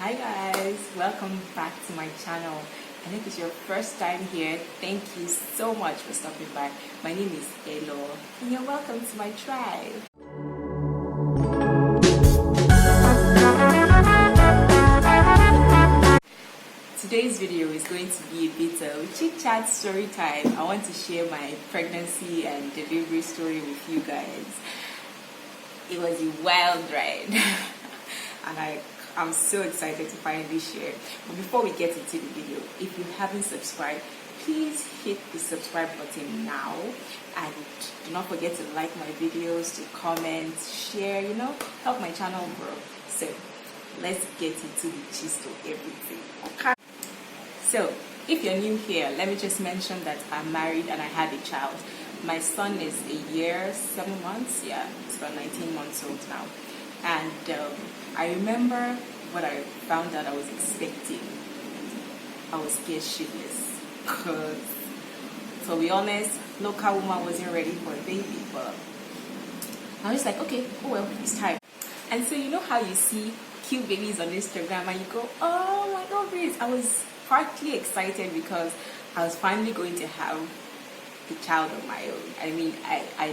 Hi guys, welcome back to my channel. And if it's your first time here, thank you so much for stopping by. My name is Elo and you're welcome to my tribe. Today's video is going to be a bit of chit chat story time. I want to share my pregnancy and delivery story with you guys. It was a wild ride and I'm so excited to finally share. But before we get into the video, if you haven't subscribed, please hit the subscribe button now, and do not forget to like my videos, to comment, share, help my channel grow. So let's get into the gist of everything. Okay. So if you're new here, let me just mention that I'm married and I have a child. My son is a year, 7 months. Yeah, he's about 19 months old now. And I remember when I found out I was expecting, I was scared shitless. Because, to be honest, local woman wasn't ready for a baby. But I was like, okay, oh well, it's time. And so you know how you see cute babies on Instagram and you go, oh my god, please. I was partly excited because I was finally going to have a child of my own. I mean, I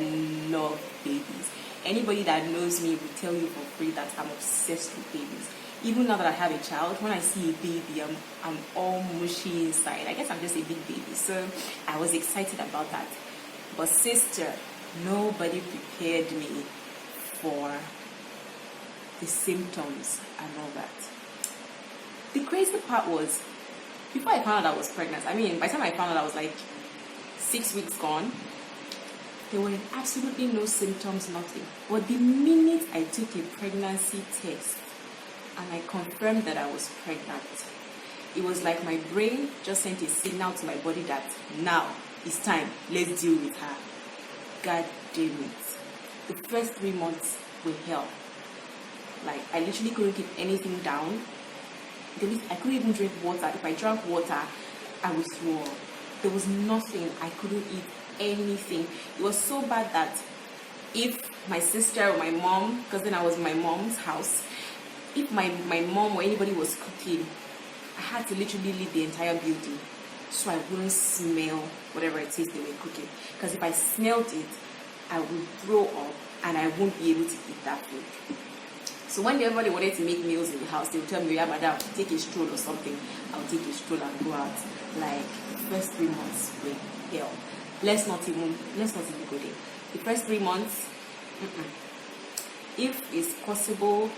love babies. Anybody that knows me will tell you for free that I'm obsessed with babies. Even now that I have a child, when I see a baby, I'm all mushy inside. I guess I'm just a big baby. So I was excited about that. But sister, nobody prepared me for the symptoms and all that. The crazy part was, before I found out I was pregnant, by the time I found out I was like 6 weeks gone, there were absolutely no symptoms, nothing. But the minute I took a pregnancy test and I confirmed that I was pregnant, it was like my brain just sent a signal to my body that now it's time, let's deal with her. God damn it. The first 3 months were hell. Like, I literally couldn't keep anything down. I couldn't even drink water. If I drank water, I would swallow. There was nothing. I couldn't eat anything. It was so bad that if my sister or my mom, because then I was in my mom's house, if my mom or anybody was cooking, I had to literally leave the entire building so I wouldn't smell whatever it is they were cooking. Because if I smelled it, I would throw up and I won't be able to eat that food. So whenever they wanted to make meals in the house, they would tell me, yeah, madam, take a stroll or something. I'll take a stroll and go out. Like, the first 3 months were hell. Let's not even go there. The first 3 months, if it's possible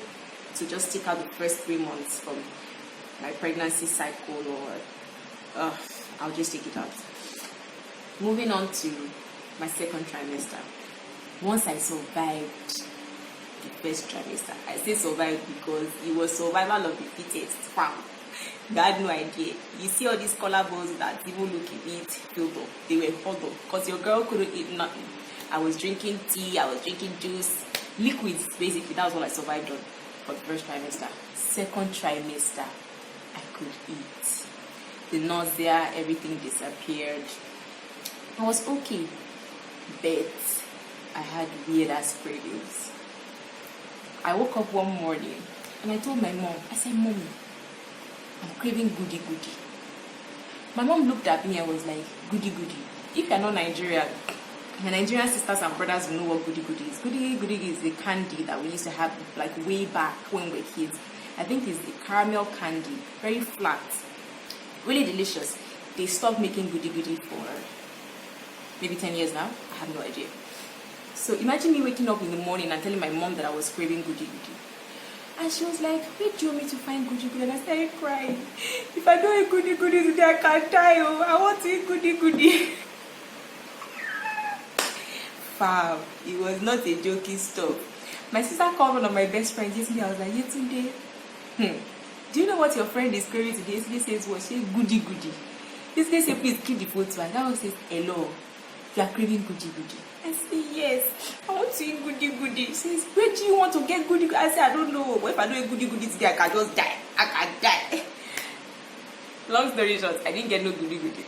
to just take out the first 3 months from my pregnancy cycle, or I'll just take it out. Moving on to my second trimester. Once I survived the first trimester, I say survived because it was survival of the fittest. You had no idea. You see all these collabones that even look a bit filled up. They were huddled because your girl couldn't eat nothing. I was drinking tea, I was drinking juice, liquids basically. That was what I survived on for the first trimester. Second trimester, I could eat. The nausea, everything disappeared. I was okay, but I had weird ass cravings. I woke up one morning and I told my mom, I said, Mommy, I'm craving goody goody. My mom looked at me and was like, goody goody. If you're not Nigerian, my Nigerian sisters and brothers will know what goody goody is. Goody goody is the candy that we used to have like way back when we were kids. I think it's the caramel candy, very flat, really delicious. They stopped making goody goody for maybe 10 years now. I have no idea. So imagine me waking up in the morning and telling my mom that I was craving goody goody. And she was like, where do you want me to find goody goody? And I started crying. If I don't eat goody goody today, I can't die. Oh, I want to eat goody goody. Wow, it was not a joking stuff. My sister called one of my best friends yesterday. I was like, yesterday, do you know what your friend is craving today? Yesterday says, what? She said, goody goody. Yesterday said, please keep the photo. And that one says, hello, you are craving goody goody. I said, yes, I want to eat goody goody. She says, where do you want to get goody goody? I said, I don't know. But if I don't eat goody goody today, I can just die. I can die. Long story short, I didn't get no goody goody.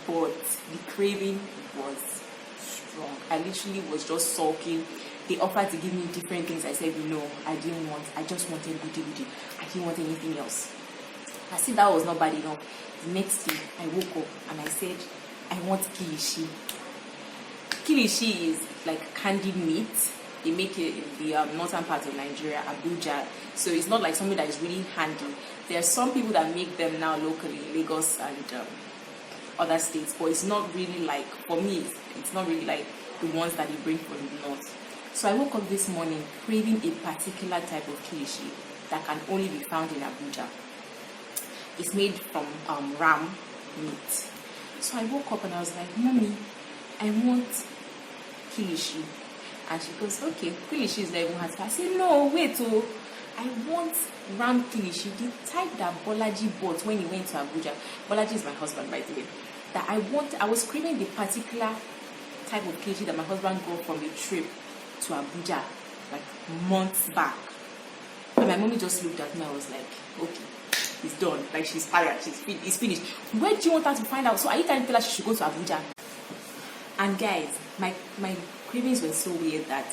But the craving was strong. I literally was just sulking they offered to give me different things. I said no, I just wanted goody. I didn't want anything else. I said that was not bad enough. The next day, I woke up and I said, I want kilishi. Kilishi is like candied meat. They make it in the northern part of Nigeria, Abuja. So it's not like something that is really handy. There are some people that make them now locally, Lagos and other states, but it's not really like, for me, it's not really like the ones that they bring from the north. So I woke up this morning craving a particular type of kilishi that can only be found in Abuja. It's made from ram meat. So I woke up and I was like, Mommy, I want kilishi. And she goes, okay, kilishi is not even hard. I said, no, wait, I want ram kilishi, the type that Bolaji bought when he went to Abuja. Bolaji is my husband, by the way. That I was craving the particular type of kilishi that my husband got from a trip to Abuja, like months back. And my mommy just looked at me. I was like, okay, it's done. Like, she's tired. It's finished. Where do you want her to find out? So are you trying to tell her she should go to Abuja? And guys, my cravings were so weird that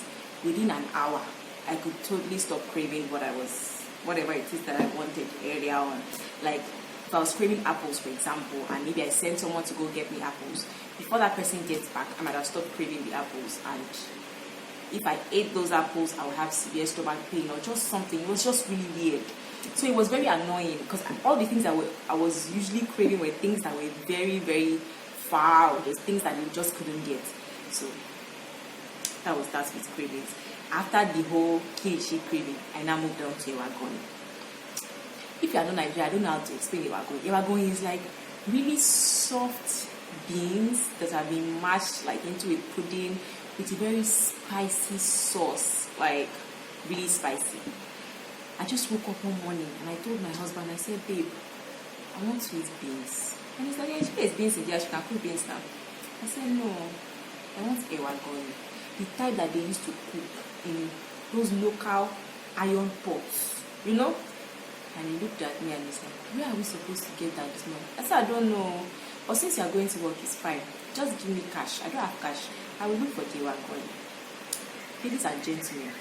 within an hour, I could totally stop craving whatever it is that I wanted earlier on. Like, if I was craving apples, for example, and maybe I sent someone to go get me apples, before that person gets back, I might have stopped craving the apples. And if I ate those apples, I would have severe stomach pain or just something. It was just really weird. So it was very annoying because all the things I was usually craving were things that were very, very far out. Those things that you just couldn't get. So that with cravings. After the whole kilishi craving, I now moved on to ewagoni. If you are not Nigerian, I don't know how to explain ewagoni. Ewagoni is like really soft beans that have been mashed like into a pudding with a very spicy sauce, like really spicy. I just woke up one morning and I told my husband, I said, babe, I want to eat beans. And he's like, yeah, she beans in there, she can cook beans now. I said, no, I want ewagoni. The type that they used to cook in those local iron pots, you know? And he looked at me and he said, where are we supposed to get that this morning? I said, I don't know. But since you are going to work, it's fine. Just give me cash. I don't have cash. I will look for the ewagoni. Ladies and gentlemen,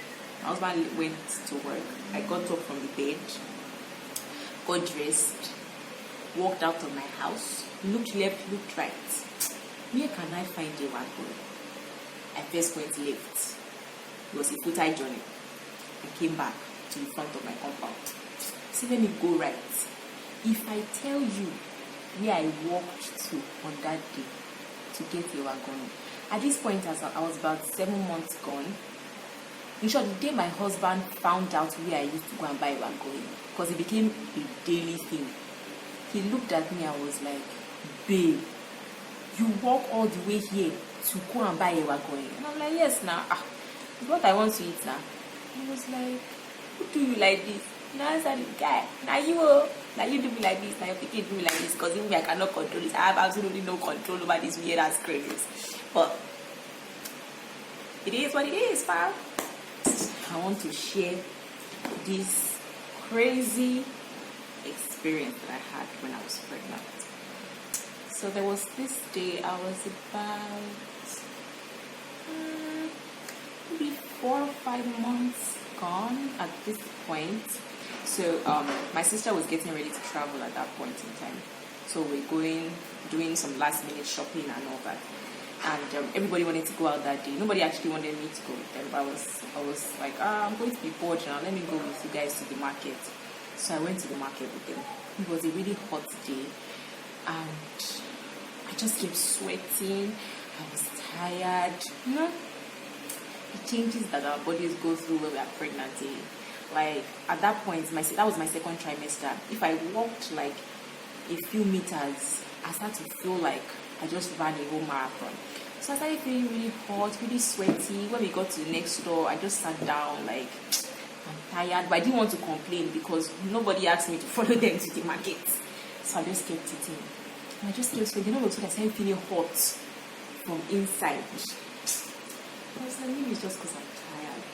my husband went to work. I got up from the bed, got dressed, walked out of my house, looked left, looked right. Where can I find the ewagoni? I first went left. It was a foot-high journey. I came back to the front of my compound. So let me go right. If I tell you where I walked to on that day to get the ewagoni, at this point I was about 7 months gone. In short, the day my husband found out where I used to go and buy ewagoni, because it became a daily thing, he looked at me and was like, babe, you walk all the way here to go and buy ewagoni? And I'm like, yes, now. It's what I want to eat now. He was like, who do you like this? Now I said, guy, now you do me like this, now your pikin do me like this, because even me, I cannot control this. I have absolutely no control over these weird ass cravings. But it is what it is, fam. I want to share this crazy experience that I had when I was pregnant. So there was this day, I was about maybe 4 or 5 months gone at this point. So my sister was getting ready to travel at that point in time. So we're doing some last minute shopping and all that. And everybody wanted to go out that day. Nobody actually wanted me to go with them. But I was like, I'm going to be bored now. Let me go with you guys to the market. So I went to the market with them. It was a really hot day. And I just kept sweating. I was tired. You know, the changes that our bodies go through when we are pregnant. Like, at that point, that was my second trimester. If I walked like a few meters, I started to feel like I just ran a whole marathon. So I started feeling really hot, really sweaty. When we got to the next store, I just sat down like, I'm tired. But I didn't want to complain because nobody asked me to follow them to the market. So I just kept eating. And I just kept sweating. All of a sudden, I started feeling hot from inside. I was like, maybe it's just because I'm tired.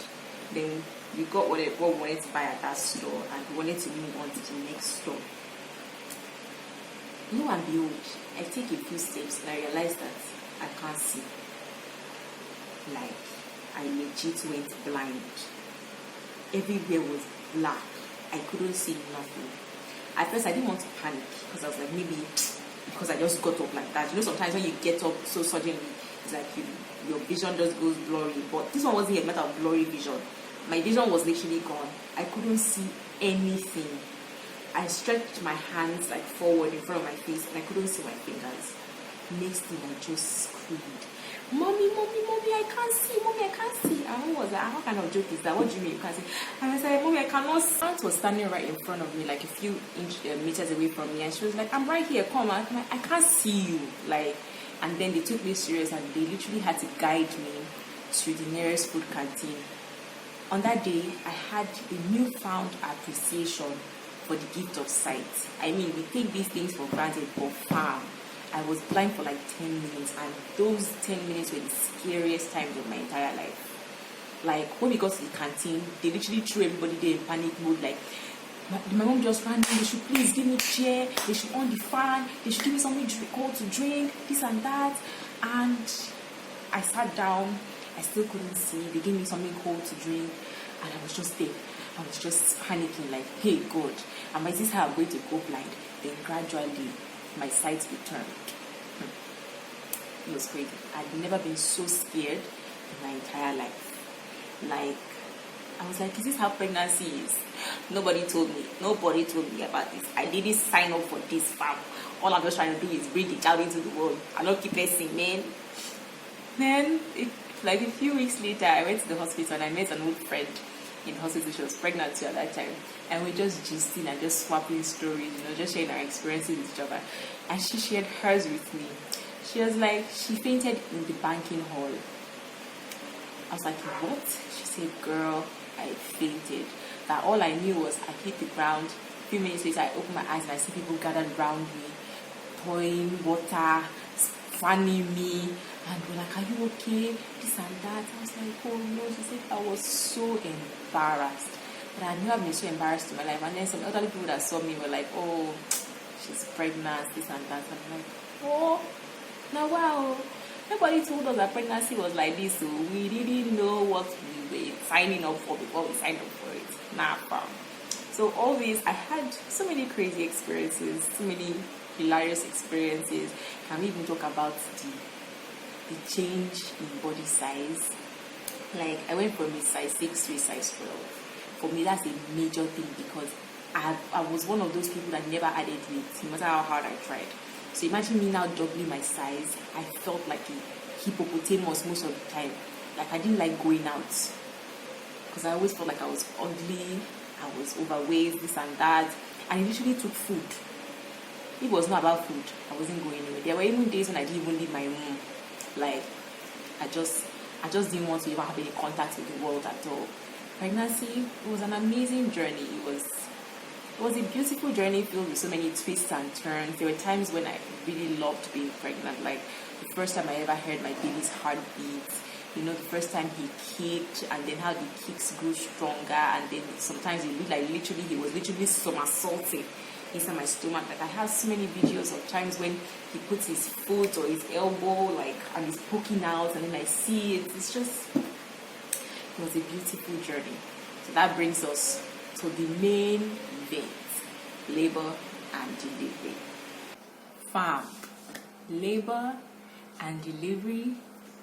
Then we got what we wanted to buy at that store, and we wanted to move on to the next store. Lo and behold, I take a few steps and I realize that I can't see. Like, I legit went blind. Everywhere was black. I couldn't see nothing. At first, I didn't want to panic because I was like, maybe because I just got up like that. You know, sometimes when you get up so suddenly, it's like your vision just goes blurry. But this one wasn't a matter of blurry vision. My vision was literally gone. I couldn't see anything. I stretched my hands like forward in front of my face and I couldn't see my fingers. Next thing, I just screamed, "Mommy, mommy, mommy, I can't see, mommy, I can't see." And who was that? How kind of joke is that? What do you mean you can't see? And I said, "Mommy, I cannot see." Aunt was standing right in front of me, like a few meters away from me, and she was like, "I'm right here, come on." I'm like, "I can't see you." Like, and then they took me serious and they literally had to guide me to the nearest food canteen. On that day, I had a newfound appreciation for the gift of sight. I mean, we take these things for granted, but fam, I was blind for like 10 minutes, and those 10 minutes were the scariest times of my entire life. Like, when we got to the canteen, they literally threw everybody there in panic mode. Like, my mom just ran in, "They should please give me a chair, they should on the fan, they should give me something cold to drink, this and that." And I sat down, I still couldn't see. They gave me something cold to drink, and I was just there. I was just panicking, like, "Hey, God, am I this how I'm going to go blind?" Then gradually, my sight returned. It was crazy. I'd never been so scared in my entire life. Like, I was like, is this how pregnancy is? Nobody told me. Nobody told me about this. I didn't sign up for this, fam. All I'm just trying to do is bring the child into the world. I don't keep guessing, man. Then, like a few weeks later, I went to the hospital and I met an old friend in the hospital. She was pregnant too at that time. And we just gisting and just swapping stories, just sharing our experiences with each other. And she shared hers with me. She was like, she fainted in the banking hall. I was like, "What?" She said, "Girl, I fainted. That all I knew was I hit the ground. A few minutes later, I opened my eyes and I see people gathered around me, pouring water, fanning me, and were like, 'Are you okay?' This and that." I was like, "Oh no." She said, I was so embarrassed. But I knew I've been so embarrassed in my life. And then some elderly people that saw me were like, "Oh, she's pregnant, this and that." I'm like, "Oh, now wow. Nobody told us that pregnancy was like this, so we didn't know what we were signing up for before we signed up for it." Nah, fam. So all these, I had so many crazy experiences, so many hilarious experiences. Can we even talk about the change in body size? Like, I went from a size 6 to a size 12. For me, that's a major thing because I was one of those people that never added weight, no matter how hard I tried. So imagine me now doubling my size. I felt like a hippopotamus most of the time. Like, I didn't like going out because I always felt like I was ugly, I was overweight, this and that. And it literally took food. It was not about food. I wasn't going anywhere. There were even days when I didn't even leave my room. Like, I just didn't want to even have any contact with the world at all. Pregnancy was an amazing journey. It was a beautiful journey filled with so many twists and turns. There were times when I really loved being pregnant. Like, the first time I ever heard my baby's heartbeat. The first time he kicked, and then how the kicks grew stronger, and then sometimes it looked like he was literally somersaulting inside my stomach. Like, I have so many videos of times when he puts his foot or his elbow, like, and he's poking out, and then I see it. It was a beautiful journey. So that brings us to the main event, labor and delivery. Fam, labor and delivery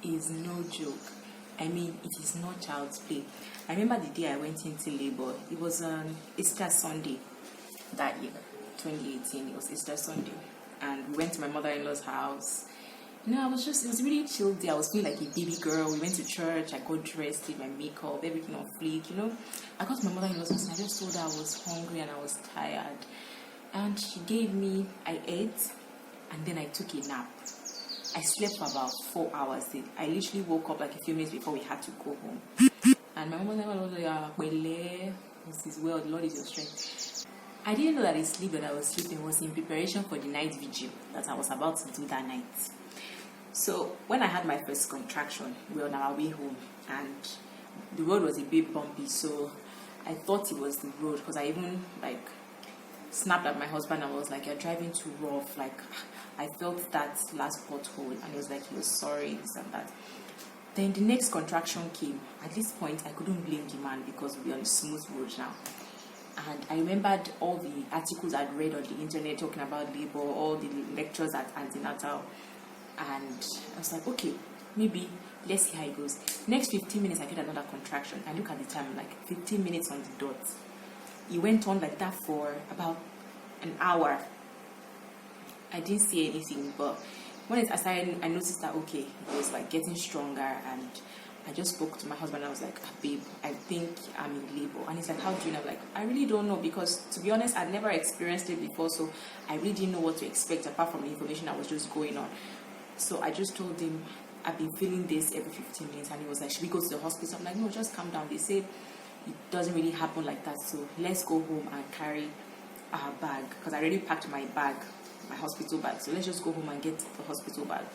is no joke. I mean, it is not child's play. I remember the day I went into labor. It was Easter Sunday that year, 2018. It was Easter Sunday, and we went to my mother-in-law's house. It was really chill day. I was feeling like a baby girl. We went to church. I got dressed, did my makeup, everything on fleek. I got to my mother-in-law's house and I just told her I was hungry and I was tired. And she gave me, I ate, and then I took a nap. I slept for about 4 hours. I literally woke up like a few minutes before we had to go home. And my mother-in-law was like, "This is well, the Lord is your strength." I didn't know that the sleep that I was sleeping was in preparation for the night vigil that I was about to do that night. So when I had my first contraction, we were on our way home, and the road was a bit bumpy, so I thought it was the road because I even snapped at my husband and was like, "You're driving too rough." Like, I felt that last pothole, and he was like, "He was sorry, this and that." Then the next contraction came. At this point, I couldn't blame the man because we were on a smooth road now. And I remembered all the articles I'd read on the internet talking about labor, all the lectures at antenatal. And I was like, okay, maybe let's see how it goes. Next 15 minutes, I get another contraction. I look at the time, like 15 minutes on the dot. It went on like that for about an hour. I didn't see anything, but when it started, I noticed that, okay, it was like getting stronger, and I just spoke to my husband. I was like, babe, I think I'm in labor. And he's like, how do you know? I'm like, I really don't know, because to be honest, I'd never experienced it before, so I really didn't know what to expect apart from the information that was just going on. So I just told him, I've been feeling this every 15 minutes, and he was like, should we go to the hospital? I'm like, no, just calm down. They said it doesn't really happen like that, so let's go home and carry our bag, because I already packed my bag, my hospital bag, so let's just go home and get the hospital bag.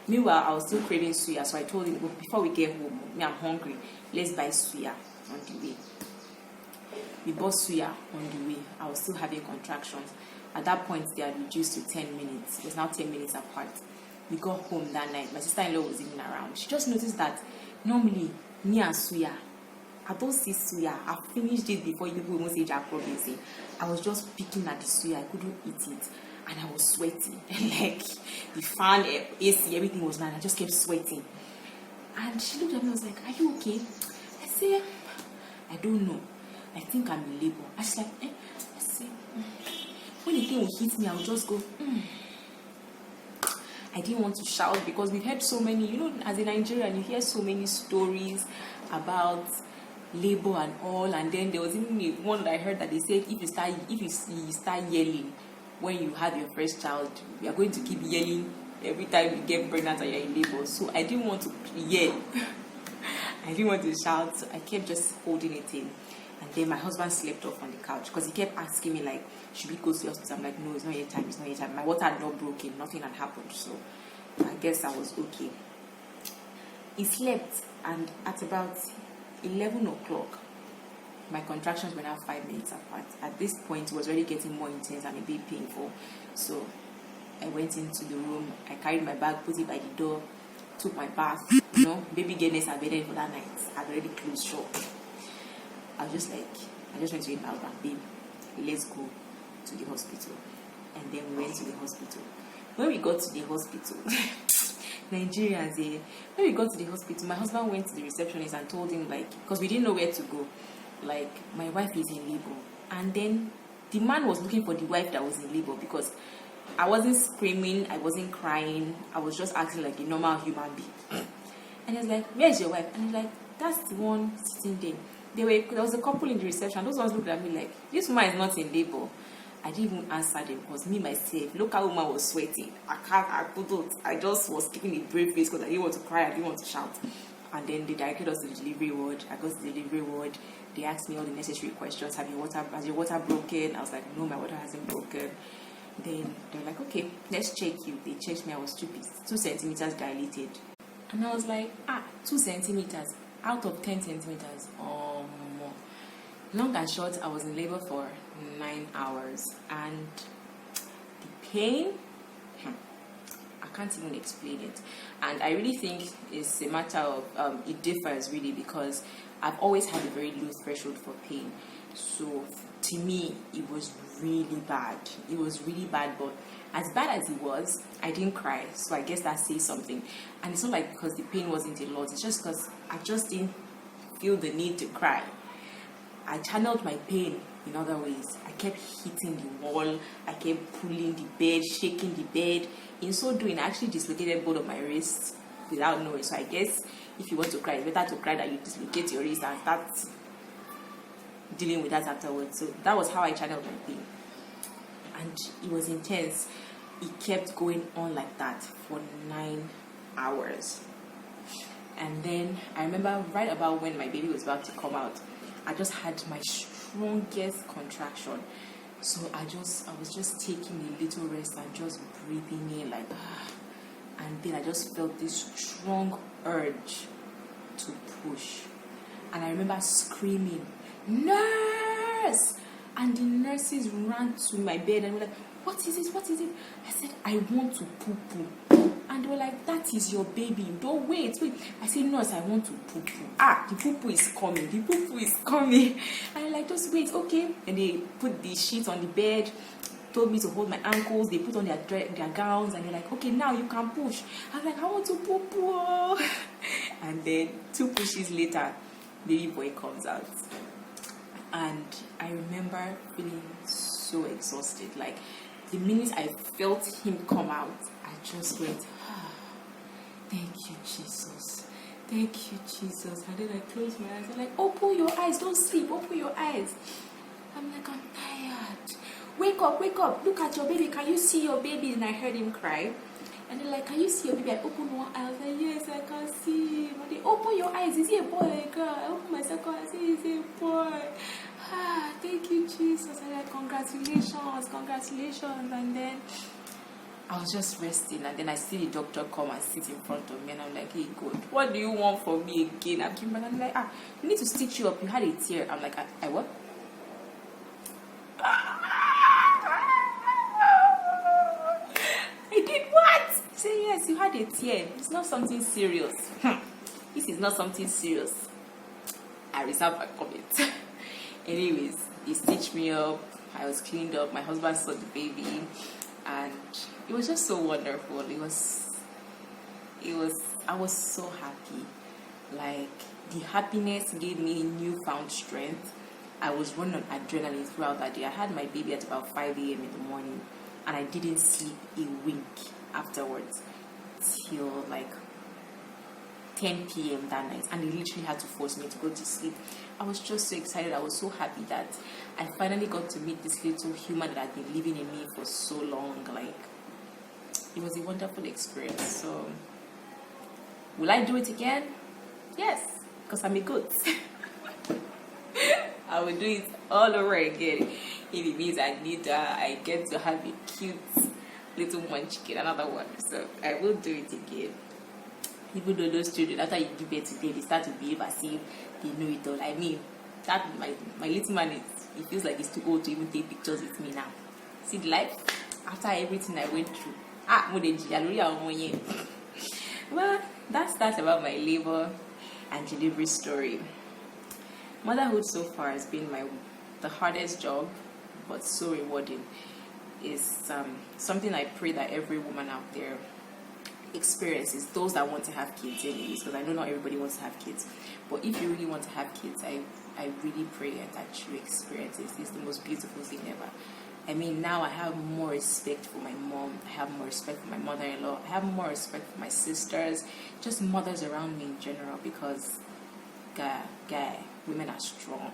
Meanwhile, I was still craving suya, so I told him, well, before we get home, I'm hungry, let's buy suya on the way. We bought suya on the way. I was still having contractions. At that point, they had reduced to 10 minutes. It was now 10 minutes apart. We got home that night. My sister-in-law was even around. She just noticed that normally, me and suya, I don't see suya. I finished it before you people even say Jack Robinson. I was just picking at the suya. I couldn't eat it. And I was sweating. Like, the fan, AC, everything was mad. I just kept sweating. And she looked at me and was like, are you okay? I said, I don't know. I think I'm in labor. I was like, I said, when the thing will hit me, I will just go, I didn't want to shout, because we've heard so many, as a Nigerian, you hear so many stories about labor and all. And then there was even one that I heard that they said, if you start yelling when you have your first child, you are going to keep yelling every time you get pregnant and you're in labor. So I didn't want to yell. I didn't want to shout, so I kept just holding it in. And then my husband slept off on the couch, because he kept asking me, like, should we go to the hospital? I'm like, no, it's not yet time, it's not yet time. My water had not broken, nothing had happened, so I guess I was okay. He slept, and at about 11 o'clock, my contractions were now 5 minutes apart. At this point, it was already getting more intense and a bit painful. So I went into the room, I carried my bag, put it by the door, took my bath. Baby girlness had bedded for that night. I'd already closed shop. I just went to him, babe, let's go to the hospital. And then we went to the hospital. When we got to the hospital, Nigerians, when we got to the hospital, my husband went to the receptionist and told him, like, because we didn't know where to go, like, my wife is in labor. And then the man was looking for the wife that was in labor, because I wasn't screaming, I wasn't crying, I was just acting like a normal human being. And he was like, where's your wife? And he's like, that's the one sitting there. There was a couple in the reception. Those ones looked at me like, this woman is not in labor. I didn't even answer them, because me myself, local woman was sweating. I couldn't. I just was keeping a brave face, because I didn't want to cry, I didn't want to shout. And then they directed us to the delivery ward. I got to the delivery ward. They asked me all the necessary questions. Has your water broken? I was like, no, my water hasn't broken. Then they were like, okay, let's check you. They checked me. I was 2 centimeters dilated. And I was like, 2 centimeters out of 10 centimeters. Long and short, I was in labor for 9 hours, and the pain, I can't even explain it. And I really think it's a matter of, it differs really, because I've always had a very low threshold for pain. So to me, it was really bad. It was really bad, but as bad as it was, I didn't cry. So I guess that says something. And it's not like because the pain wasn't a lot. It's just because I just didn't feel the need to cry. I channeled my pain in other ways. I kept hitting the wall. I kept pulling the bed, shaking the bed. In so doing, I actually dislocated both of my wrists without knowing. So I guess if you want to cry, it's better to cry that you dislocate your wrist and start dealing with that afterwards. So that was how I channeled my pain. And it was intense. It kept going on like that for 9 hours. And then I remember right about when my baby was about to come out, I just had my strongest contraction. So I was just taking a little rest and just breathing in like, and then I just felt this strong urge to push. And I remember screaming, nurse! And the nurses ran to my bed and were like, what is it? What is it? I said, I want to poo-poo. And they were like, that is your baby. Don't wait. I said, nurse, I want to poo-poo. The poo-poo is coming. The poo-poo is coming. And I'm like, just wait, okay. And they put the sheet on the bed, told me to hold my ankles. They put on their gowns, and they're like, okay, now you can push. I was like, I want to poo-poo. And then 2 pushes later, baby boy comes out. And I remember feeling so exhausted. Like, the minute I felt him come out, I just went, thank you, Jesus. Thank you, Jesus. And then I closed my eyes. I'm like, open your eyes. Don't sleep. Open your eyes. I'm like, I'm tired. Wake up, wake up. Look at your baby. Can you see your baby? And I heard him cry. And they're like, can you see your baby? I opened one eye. I was like, yes, I can see him. And they open your eyes. Is he a boy or a girl? I open my second eye. I say, he's a boy. Thank you, Jesus. And like, congratulations, congratulations. And then I was just resting, and then I see the doctor come and sit in front of me, and I'm like, hey, God, what do you want from me again? I'm like, you need to stitch you up. You had a tear. I'm like, I what? I did what? He said, yes, you had a tear. It's not something serious. This is not something serious. I reserve my comment. Anyways, he stitched me up. I was cleaned up. My husband saw the baby, and it was just so wonderful. I was so happy. Like, the happiness gave me newfound strength. I was running on adrenaline throughout that day. I had my baby at about 5 a.m. in the morning, and I didn't sleep a wink afterwards till like 10 p.m. that night, and they literally had to force me to go to sleep. I was just so excited. I was so happy that I finally got to meet this little human that had been living in me for so long. Like, it was a wonderful experience. So, will I do it again? Yes, because I'm a goat. I will do it all over again. If it means I get to have a cute little munchkin, another one. So, I will do it again. Even though those children, after you give birth to them, they start to behave as if they know it all. I mean, that my little man he feels like he's too old to even take pictures with me now. See the life after everything I went through. Well, that's about my labor and delivery story. Motherhood so far has been the hardest job, but so rewarding. It's something I pray that every woman out there experiences, those that want to have kids anyways, because I know not everybody wants to have kids, but if you really want to have kids, I really pray that you experience it. It's the most beautiful thing ever. I mean, now I have more respect for my mom, I have more respect for my mother-in-law, I have more respect for my sisters, just mothers around me in general, because women are strong.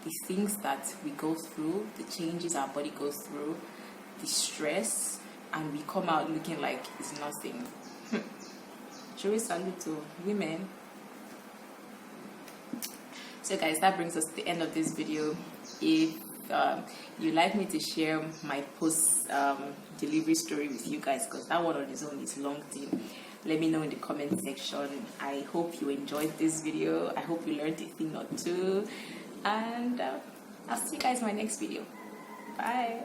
The things that we go through, the changes our body goes through, the stress, and we come out looking like it's nothing. Should we salute to women? So guys, that brings us to the end of this video. If you'd like me to share my post delivery story with you guys, because that one on its own is long thing, let me know in the comment section. I hope you enjoyed this video. I hope you learned a thing or two, and I'll see you guys in my next video. Bye.